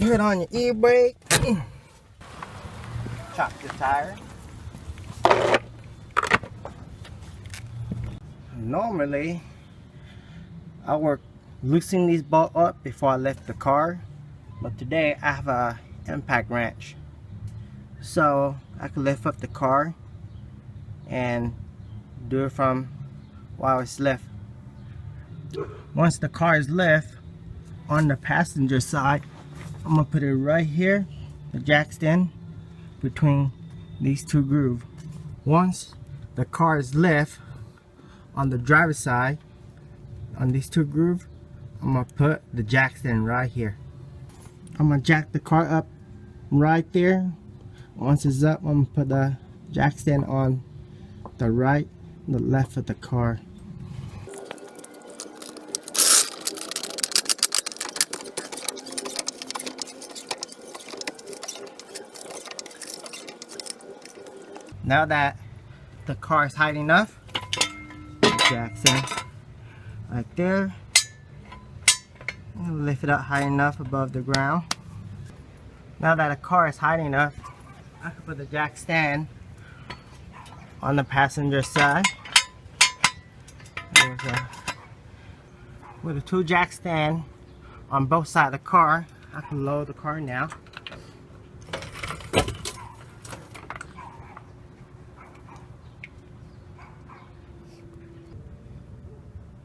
Good on your e-brake. Chop the tire. Normally, I work loosening these bolts up before I lift the car, but today I have a impact wrench, so I can lift up the car and do it from while it's lift. Once the car is lift on the passenger side, I'm gonna put it right here, the jack stand between these two grooves. Once the car is lift on the driver's side on these two grooves, I'm gonna put the jack stand right here. I'm gonna jack the car up right there. Once it's up, I'm gonna put the jack stand on the right and the left of the car. Now that the car is high enough, jack stand right there. And lift it up high enough above the ground. Now that the car is high enough, I can put the jack stand on the passenger side. With the two jack stand on both sides of the car, I can load the car now.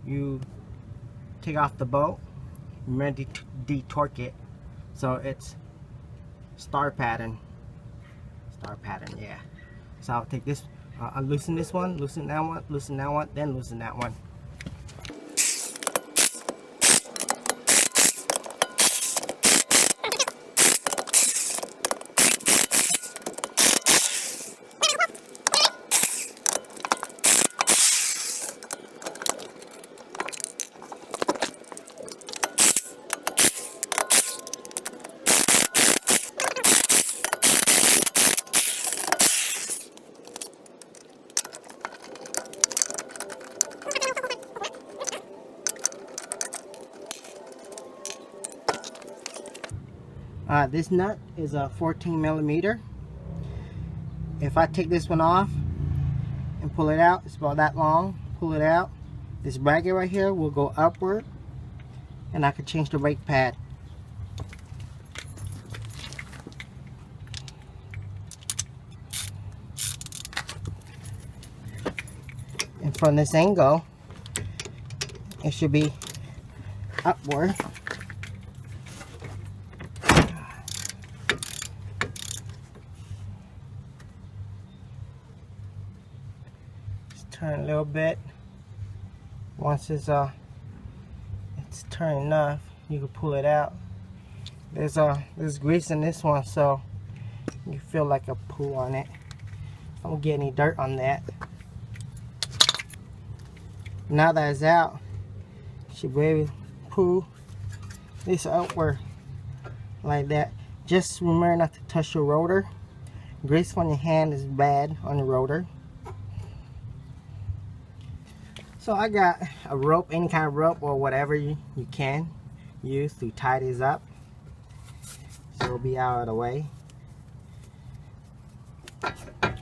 You take off the bolt, remember to de-torque it so it's star pattern, yeah. So I'll take this, I'll loosen this one, loosen that one, loosen that one, then loosen that one. This nut is a 14 millimeter. If I take this one off and pull it out, it's about that long. Pull it out. This bracket right here will go upward, and I can change the brake pad. And from this angle, it should be upward. Turn a little bit. Once it's turned enough, you can pull it out. There's grease in this one, so you feel like a pull on it. I don't get any dirt on that. Now that it's out, you should be able to pull this outward like that. Just remember not to touch your rotor. Grease on your hand is bad on the rotor. So I got a rope, any kind of rope or whatever you can use to tie this up, so it'll be out of the way. It'll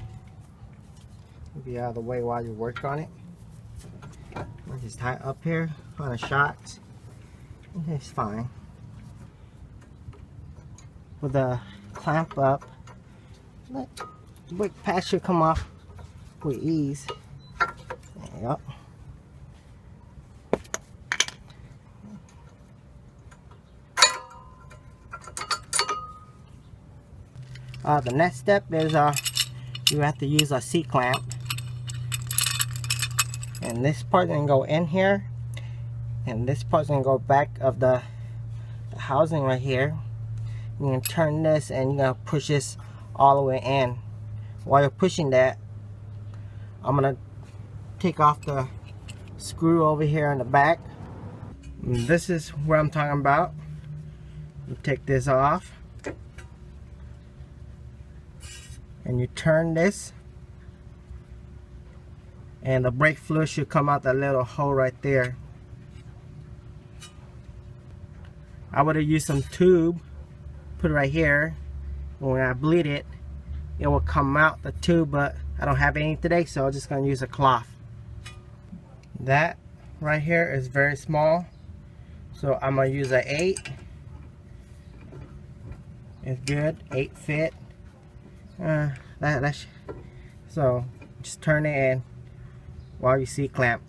be out of the way while you work on it. I'll just tie it up here on the shocks. It's fine. With the clamp up, the brake pad should come off with ease. There you go. The next step is you have to use a C-clamp, and this part's gonna go in here, and this part's gonna go back of the housing right here. You're gonna turn this and you're gonna push this all the way in. While you're pushing that, I'm gonna take off the screw over here in the back. And this is what I'm talking about. You take this off and you turn this, and the brake fluid should come out that little hole right there. I would have used some tube put it right here. When I bleed it, it will come out the tube, but I don't have any today, so I'm just gonna use a cloth. That right here is very small, so I'm gonna use an 8. It's good, 8 fit. So just turn it in while you see clamp.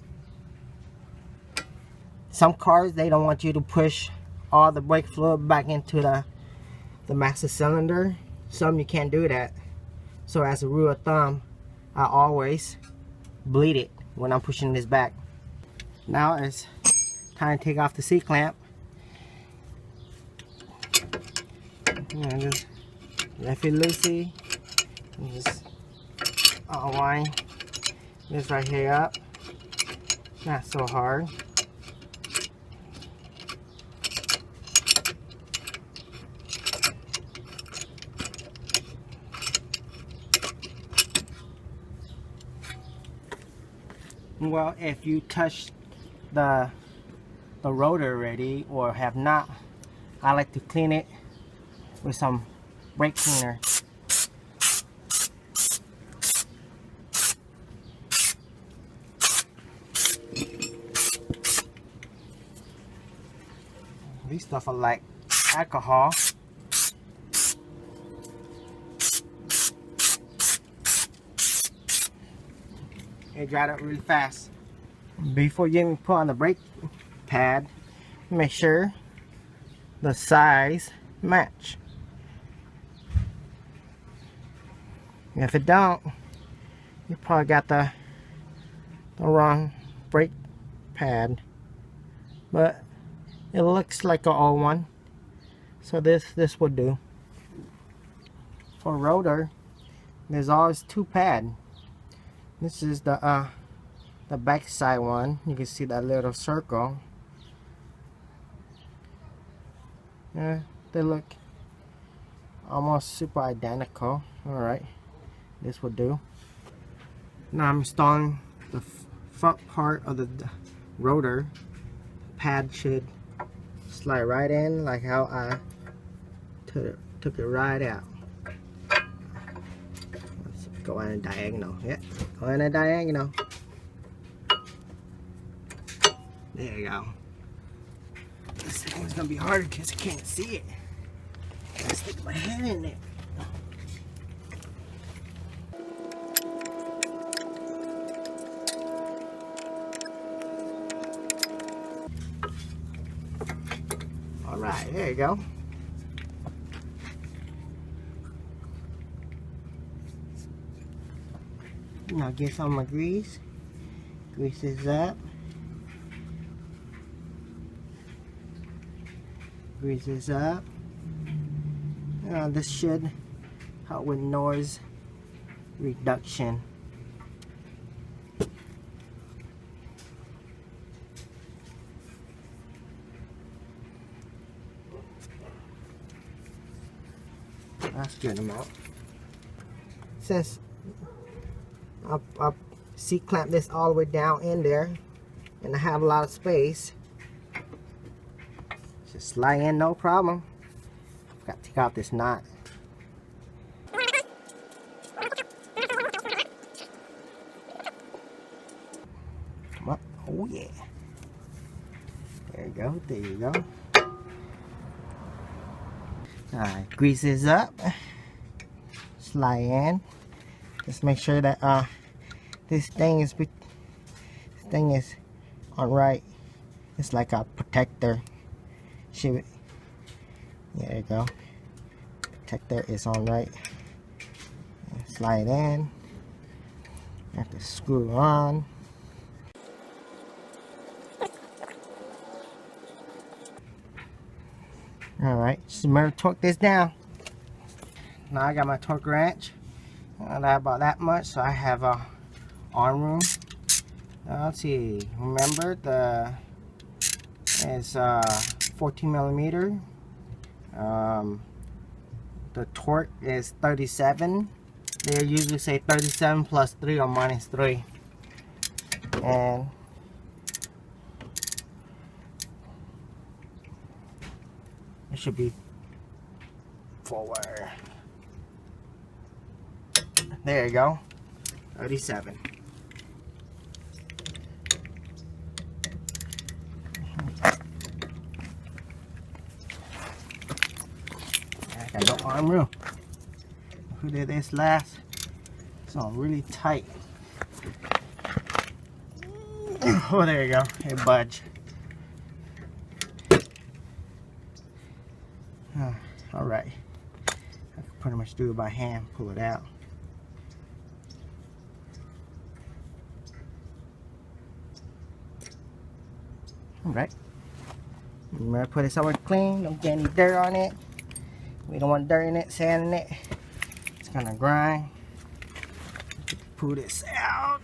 Some cars, they don't want you to push all the brake fluid back into the master cylinder. Some you can't do that. So as a rule of thumb, I always bleed it when I'm pushing this back. Now it's time to take off the C-clamp. Just lift it loosely. Just unwind this right here up. Not so hard. Well, if you touch the rotor already or have not, I like to clean it with some brake cleaner. These stuff are like alcohol. It dried up really fast. Before you even put on the brake pad, make sure the size match. If it don't, you probably got the wrong brake pad. But it looks like an old one, so this will do. For rotor, there's always 2 pads. This is the back side one. You can see that little circle. Yeah, they look almost super identical. Alright, this will do. Now I'm installing the front part of the rotor. The pad should slide right in like how I took it right out. Let's go in a diagonal. Yeah, go in a diagonal. There you go. This thing's gonna be harder because I can't see it. I stick my hand in it. Alright, there you go. Now get some of my grease. Grease this up. Grease this up. This should help with noise reduction. That's good amount. Since I'll C-clamp this all the way down in there, and I have a lot of space, just slide in, no problem. I forgot to take out this knot. Come on. Oh yeah. There you go. There you go. Alright, grease this up. Slide in. Just make sure that this thing is on right. It's like a protector. There you go. Protector is on right. Slide in. Have to screw on. Alright, just remember to torque this down. Now I got my torque wrench. About that much, so I have a arm room. Let's see. Remember it's 14 millimeter. The torque is 37. They usually say 37 plus 3 or minus 3. And it should be forward. There you go. 37. I got no arm room. Who did this last? It's all really tight. Oh, there you go. It budged. Alright. I can pretty much do it by hand, pull it out. Alright. Remember, put it somewhere clean, don't get any dirt on it. We don't want dirt in it, sand in it. It's gonna grind. Pull this out.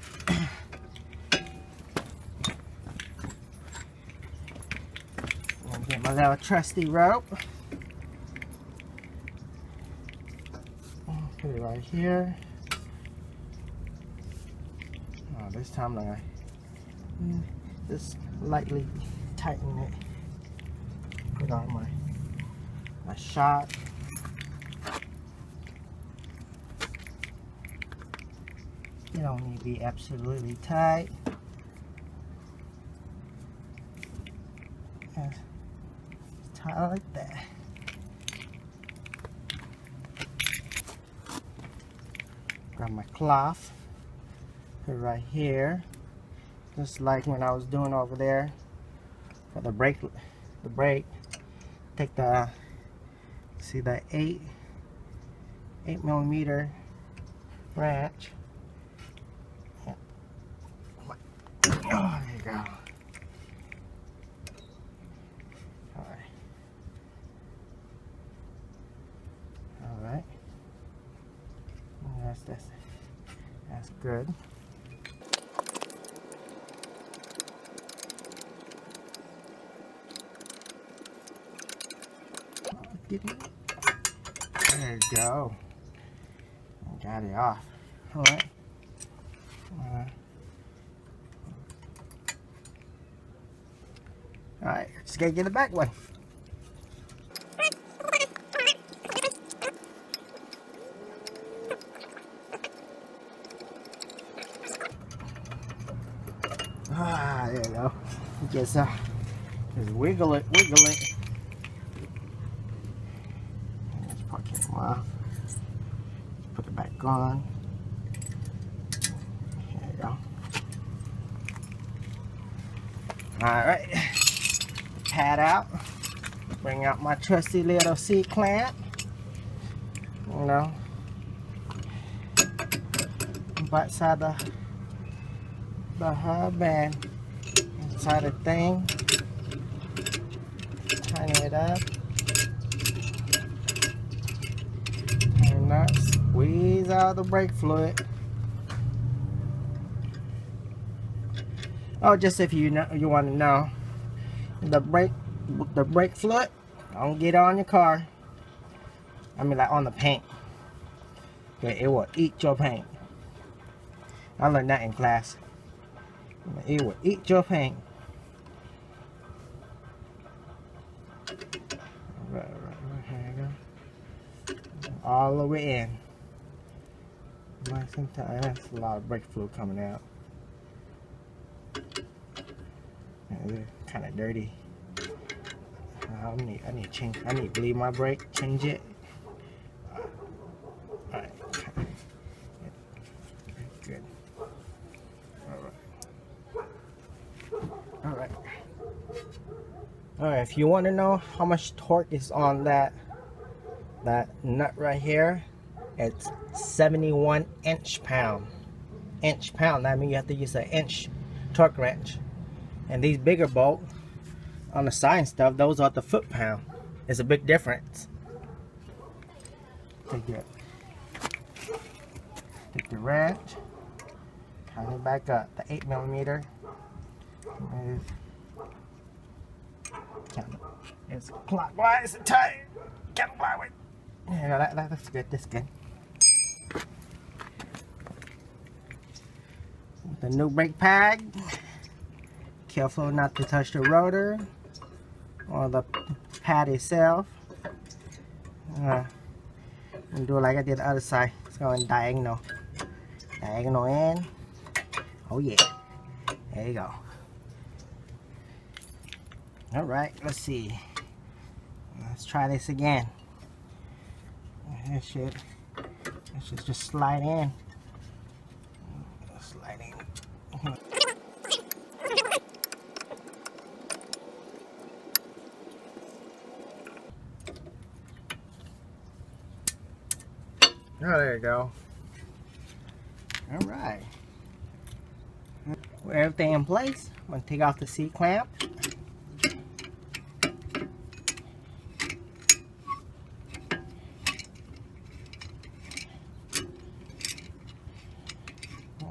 Get my little trusty rope. Put it right here. Oh, this time I'm gonna just lightly tighten it. Put on my shot. You don't need to be absolutely tight. Just tie it like that. Grab my cloth, put it right here, just like when I was doing over there for the brake. Take the, see that 8mm wrench. Yeah. Oh, there you go. All right. That's good. There you go. Got it off. All right. All right. Just gotta get the back one. Ah, there you go. Just wiggle it, wiggle it. Let's put it off. Put it back on. There you go. Alright. Pad out. Bring out my trusty little C-clamp. You know. Butt side the hub and inside the thing. Tighten it up. And that, squeeze out the brake fluid. Oh, just if you know, you want to know, the brake fluid don't get on your car. I mean, like on the paint. Okay, it will eat your paint. I learned that in class. It will eat your paint. Right, here you go. All the way in. Sometimes that's a lot of brake fluid coming out. It's kind of dirty. I need to change. I need to bleed my brake. Change it. All right. Good. Alright. If you want to know how much torque is on that nut right here, it's 71 inch-pound. Inch-pound, that means you have to use an inch torque wrench. And these bigger bolts on the side and stuff, those are the foot-pound. It's a big difference. Take the wrench, tighten it back up, the 8mm. It's clockwise and tight. Counterclockwise. Yeah, that's good. That's good. With the new brake pad, careful not to touch the rotor or the pad itself. And do it like I did the other side. It's going diagonal. Diagonal in. Oh yeah. There you go. Alright, let's see. Let's try this again. It should just slide in. Slide in. Oh, there you go. Alright. With everything in place, I'm going to take off the C-clamp.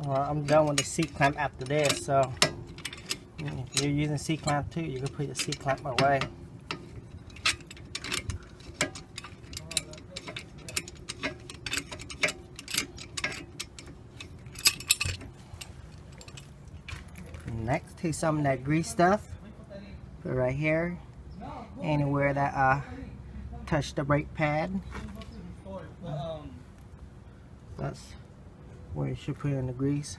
Well, I'm done with the C-clamp after this, so if you're using C-clamp too, you can put your C-clamp away. Next, take some of that grease stuff, put it right here, anywhere that touch the brake pad. That's where you should put in the grease.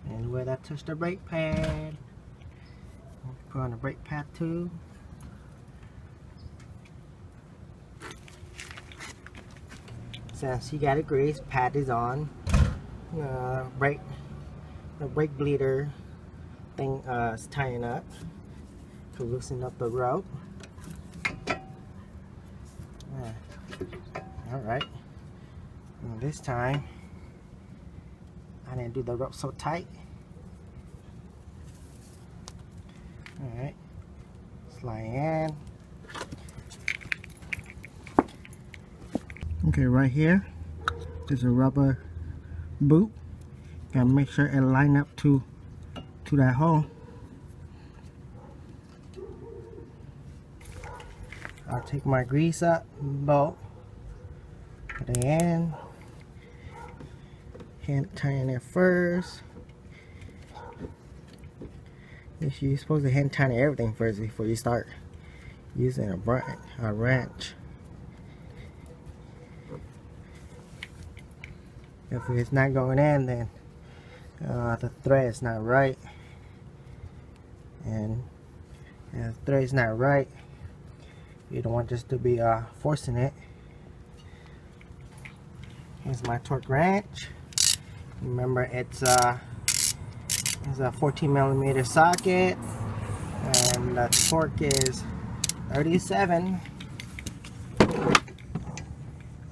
Anywhere that touch the brake pad, put on the brake pad too. Since you got a grease, pad is on. The brake bleeder thing is tying up to loosen up the rope. Alright, this time I didn't do the rope so tight. Alright, slide in. Okay, right here there's a rubber boot. Gotta make sure it line up to that hole. I'll take my grease up bolt, put it in, hand tighten it first. You're supposed to hand tighten everything first before you start using a wrench. If it's not going in, then the thread is not right, and if the thread is not right, you don't want just to be forcing it. Here's my torque wrench. Remember, it's a 14mm socket, and the torque is 37.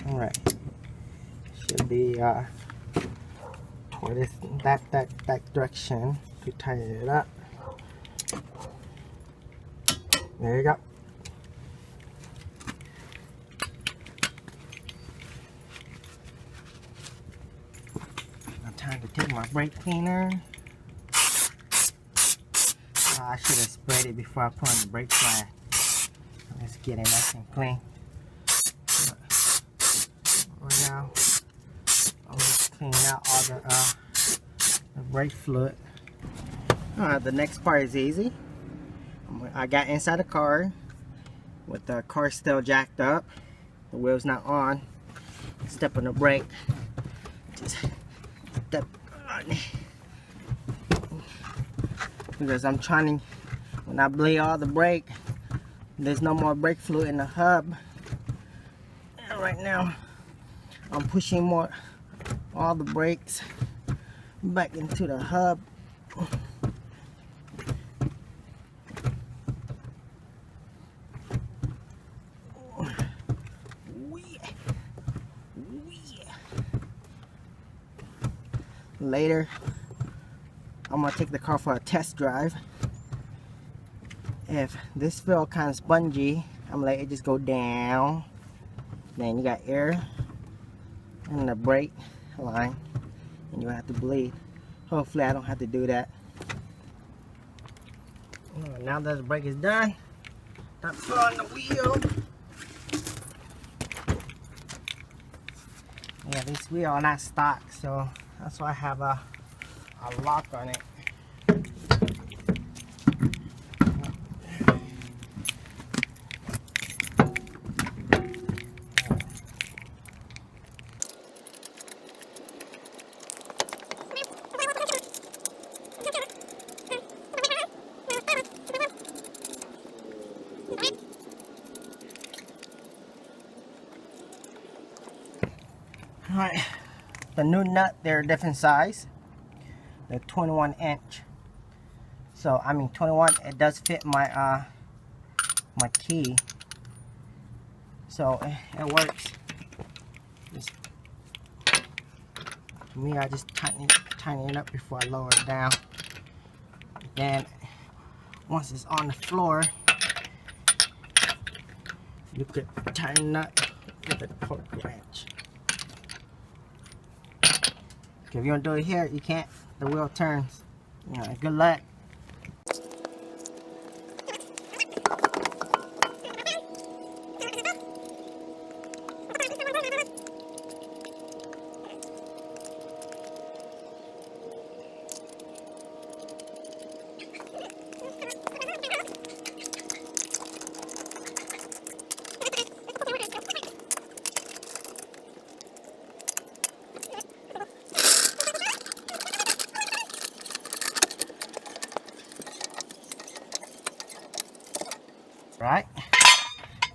All right. Should be toward that direction to tighten it up. There you go. Now time to take my brake cleaner. I should have sprayed it before I put on the brake pad. Let's get it nice and clean. Right now, I'm just cleaning out all the brake fluid. The next part is easy. I got inside the car with the car still jacked up. The wheel's not on. Step on the brake. Just step on it. Because I'm trying to, when I bleed all the brake, there's no more brake fluid in the hub. And right now, I'm pushing all the brakes back into the hub. Later, I'm gonna take the car for a test drive. If this feels kind of spongy, I'm gonna let it just go down. Then you got air in the brake line, and you have to bleed. Hopefully, I don't have to do that. Now that the brake is done, I'm on the wheel. Yeah, these wheels are not stock, so that's why I have a lock on it. Alright, the new nut, they're different size. They're 21 inch. So I mean 21, it does fit my my key. So it works. Just, for me, I just tighten it up before I lower it down. Then once it's on the floor, you could tighten up with a torque wrench. If you don't do it here, you can't. The wheel turns. You know, good luck. Right,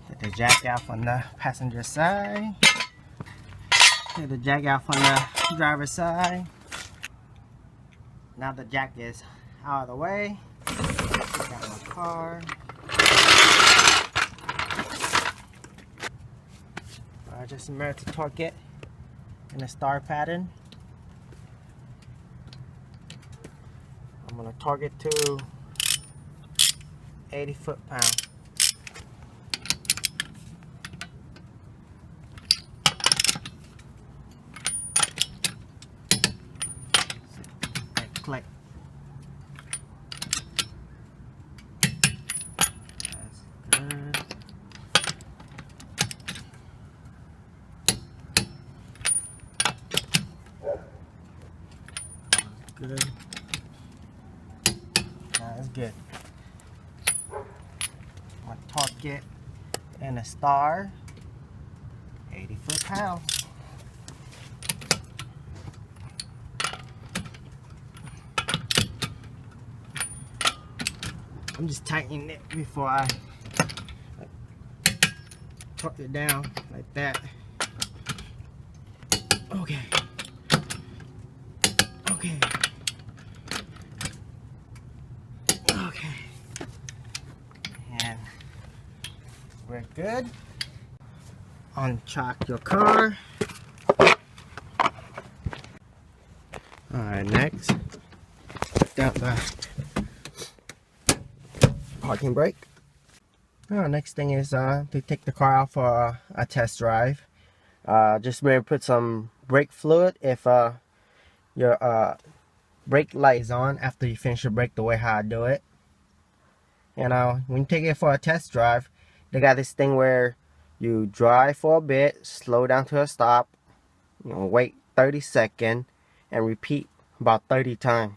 get the jack out from the passenger side, get the jack out from the driver's side. Now the jack is out of the way. Got my car. Just remember to torque it in a star pattern. I'm gonna torque it to 80 foot-pounds. Click. That's good. Good. That's good. I'm gonna torque it in a star, 80 foot-pounds. I'm just tightening it before I torque it down like that. Okay. Okay. Okay. And we're good. Unchock your car. Alright, next. Put down the parking brake. Next thing is to take the car out for a test drive. Just remember to put some brake fluid if your brake light is on after you finish your brake, the way how I do it. And when you take it for a test drive, they got this thing where you drive for a bit, slow down to a stop, wait 30 seconds, and repeat about 30 times.